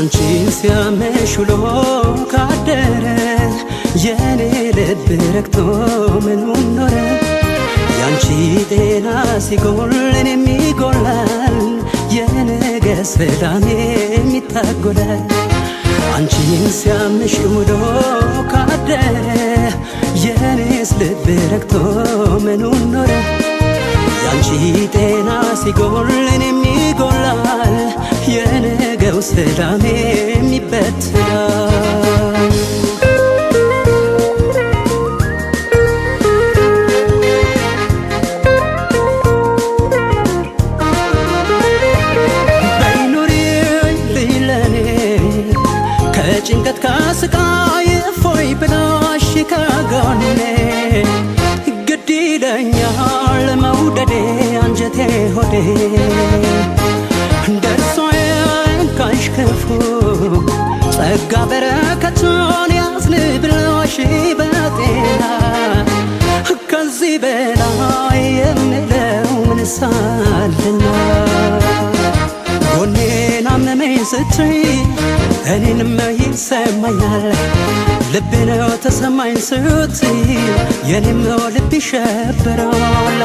አንቺን ሲያመሽ ውሎ ካደረ የኔ ልብ ረክቶ ምኑን ኖረ ያንቺ ጤና ሲጎል እኔም ይጎላል የነገ ሰላሜም ይታጎላል አንቺን ሲያመሽ ውሎ ካደረ የኔስ ልብ ረክቶ ምኑን ኖረ ያንቺ ጤና ሲጎል እኔም ይጎላል የነገው ሰላሜም ይበትናል ጭንቀት ካስቃይ እፎይ ብላሽ ከጎኔ ግድ ይለኛል መውደዴ አንጀቴ ሆዴ ደርሶ የንካሽ ክፉ ጸጋ በረከቱን ያዝንብልሽ በጤና ከዚህ በላይ የምለው ምንስ አለና ጎኔን አመመኝ ስትይ እኔንም ይሰማኛል ልቤ ነው ተሰማኝ ስትይ የኔም ልብ ይሸበራል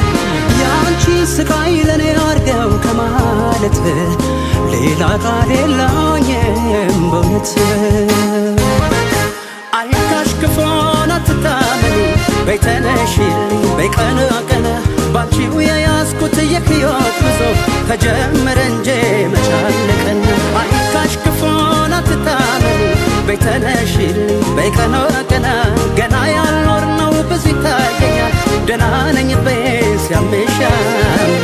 ያንቺ ስቃይ ለኔ አርገው ከማለት ሌላ ቃል የለኝም በእውነት አይንካሽ ክፉን አትታመኒ በይ ተነሺልኝ በይ ቀና ቀና ባንቺው የያዝኩት የሕይወት ጉዞ ተጀመረ እንጂ መች አለቀና አይንካሽ ክፉን አትታመኒ በይ ተነሺልኝ በይ ቀና ቀና ገና ያልኖርነው ብዙ ይታየኛል ደህና ነኝ በይ ሲያምሽ ያመኛል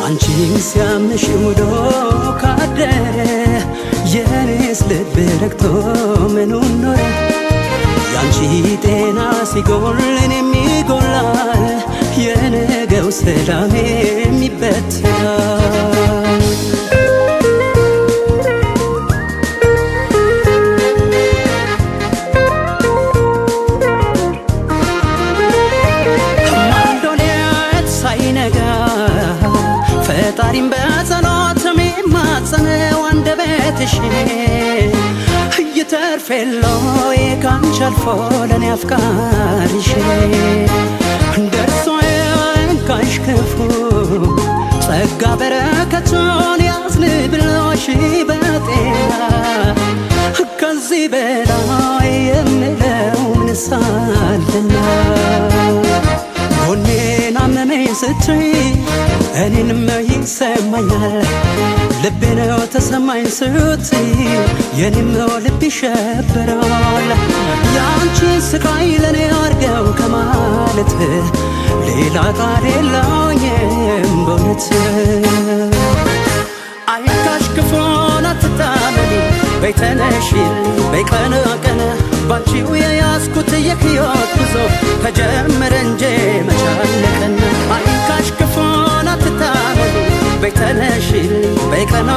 አንቺን ሲያምሽ ውሎ ካደረ የኔስ ልብ ረክቶ ምኑን ኖረ ያንቺ ጤና ሲጎል እኔም ይጎላል የነገው ሰላሜም ይበትናል ማንዶሌት ሳይነጋ ፈጣሪም በጸሎት የሚማጸነው አንደበትሽ ይተርፌሎይ ካንቺ አልፎ ለኔ አፍቃሪሽ ደርሶ የንካሽ ክፉ ጸጋ በረከቱን ያዝንብልሽ በጤና ከዚህ በላይ የምለው ምንስ አለና ጎኔን አመመኝ ስትይ እኔንም ይሰማኛል ልቤ ነው ተሰማኝ ስትይ የኔም ልብ ይሸበራል ያንቺ ስቃይ ለኔ አርገው ከማለት ሌላ ቃል የለኝም በእውነት አይንካሽ ክፉን አትታመኒ በይ ተነሺልኝ በይ ቀና ቀና ባንቺው የያዝኩት የሕይወት ጉዞ ተጀመረ እንጂ መች አለቀና አይንካሽ ክፉን አትታመኒ በይ ተነሺልኝ በይ ቀና